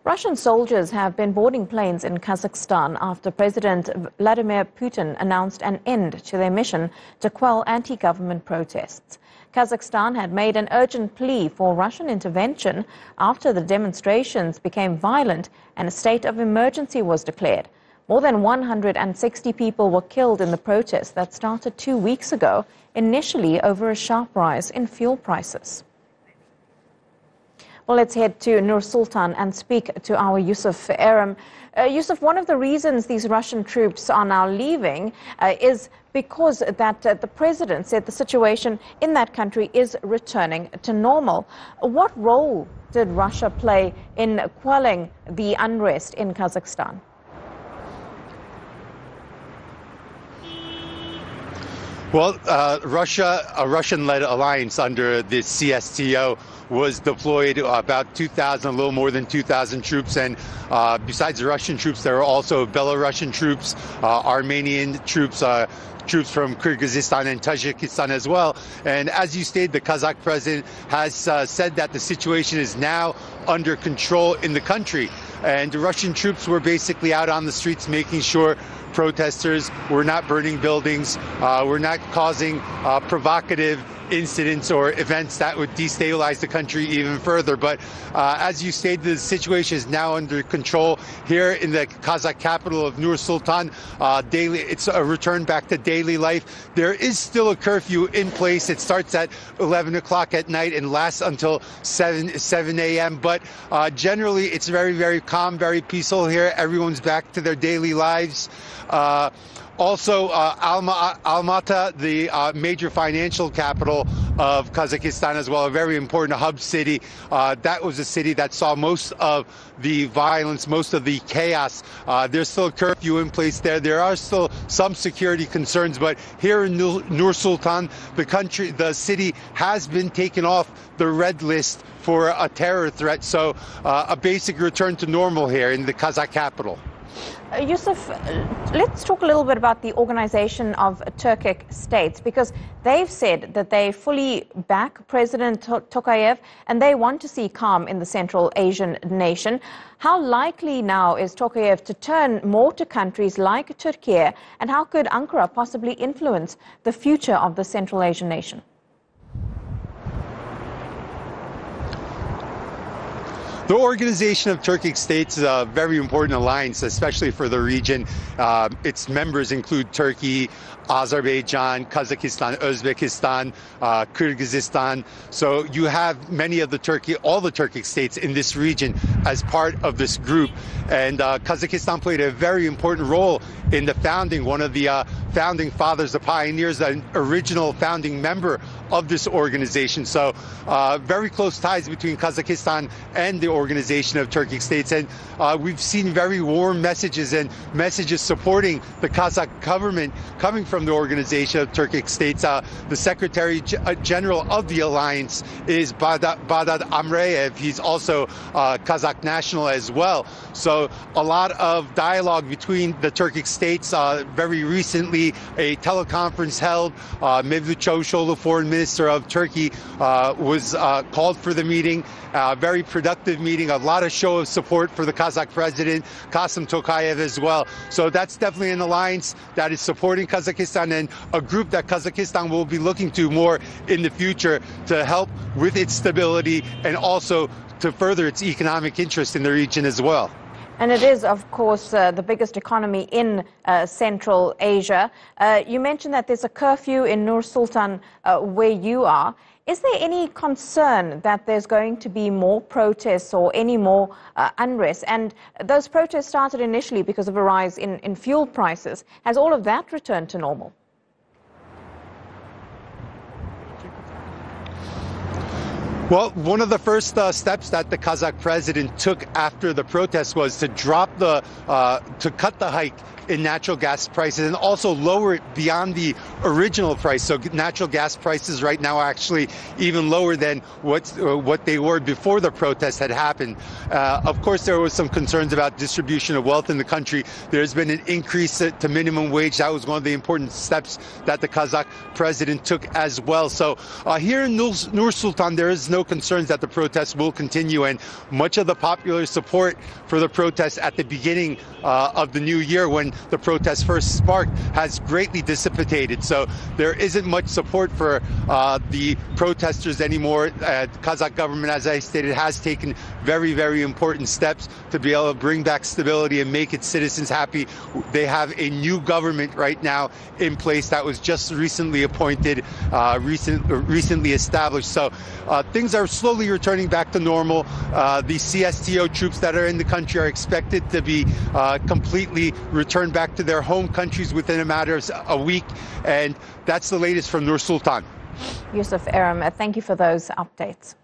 Russian soldiers have been boarding planes in Kazakhstan after President Vladimir Putin announced an end to their mission to quell anti-government protests. Kazakhstan had made an urgent plea for Russian intervention after the demonstrations became violent and a state of emergency was declared. More than 160 people were killed in the protests that started 2 weeks ago, initially over a sharp rise in fuel prices. Well, let's head to Nur Sultan and speak to our Yusuf Erim. Yusuf, one of the reasons these Russian troops are now leaving is because the president said the situation in that country is returning to normal. What role did Russia play in quelling the unrest in Kazakhstan? Well, a Russian-led alliance under the CSTO was deployed about 2,000, a little more than 2,000 troops. And besides the Russian troops, there are also Belarusian troops, Armenian troops, troops from Kyrgyzstan and Tajikistan as well. And as you stated, the Kazakh president has said that the situation is now under control in the country. And the Russian troops were basically out on the streets making sure protesters were not burning buildings, were not causing provocative incidents or events that would destabilize the country even further. But as you stated, the situation is now under control here in the Kazakh capital of Nur Sultan. It's a return back to daily life. There is still a curfew in place. It starts at 11 o'clock at night and lasts until 7 a.m. But generally, it's very, very calm, very peaceful here. Everyone's back to their daily lives. Also, Almaty, the major financial capital of Kazakhstan as well, a very important hub city. That was a city that saw most of the violence, most of the chaos. There's still a curfew in place there. There are still some security concerns, but here in Nur Sultan, the city has been taken off the red list for a terror threat. So a basic return to normal here in the Kazakh capital. Yusuf, let's talk a little bit about the Organization of Turkic States, because they've said that they fully back President Tokayev and they want to see calm in the Central Asian nation. How likely now is Tokayev to turn more to countries like Turkey, and how could Ankara possibly influence the future of the Central Asian nation? The Organization of Turkic States is a very important alliance, especially for the region. Its members include Turkey, Azerbaijan, Kazakhstan, Uzbekistan, Kyrgyzstan. So you have all the Turkic states in this region as part of this group. And Kazakhstan played a very important role in the founding, one of the founding fathers, the pioneers, an original founding member of this organization. So very close ties between Kazakhstan and the Organization of Turkic States. And we've seen very warm messages and messages supporting the Kazakh government coming from the Organization of Turkic States. The Secretary General of the alliance is Badat Amreyev. He's also Kazakh national as well. So a lot of dialogue between the Turkic states. Very recently, a teleconference held. Mevlut Çavuşoğlu, Foreign Minister of Turkey, was called for the meeting. Very productive meeting, a lot of show of support for the Kazakh president, Kasım Tokayev, as well. So that's definitely an alliance that is supporting Kazakhstan and a group that Kazakhstan will be looking to more in the future to help with its stability and also to further its economic interest in the region as well. And it is, of course, the biggest economy in Central Asia. You mentioned that there's a curfew in Nur Sultan where you are. Is there any concern that there's going to be more protests or any more unrest? And those protests started initially because of a rise in fuel prices. Has all of that returned to normal? Well, one of the first steps that the Kazakh president took after the protest was to cut the hike in natural gas prices and also lower it beyond the original price. So natural gas prices right now are actually even lower than what they were before the protest had happened. Of course, there was some concerns about distribution of wealth in the country. There's been an increase to minimum wage. That was one of the important steps that the Kazakh president took as well. So here in Nur Sultan, there is no concerns that the protests will continue, and much of the popular support for the protests at the beginning of the new year, when the protests first sparked, has greatly dissipated. So there isn't much support for the protesters anymore. The Kazakh government, as I stated, has taken very, very important steps to be able to bring back stability and make its citizens happy. They have a new government right now in place that was just recently appointed, recently established. So things are slowly returning back to normal. The CSTO troops that are in the country are expected to be completely returned back to their home countries within a matter of a week. And that's the latest from Nur Sultan. Yusuf Erim, thank you for those updates.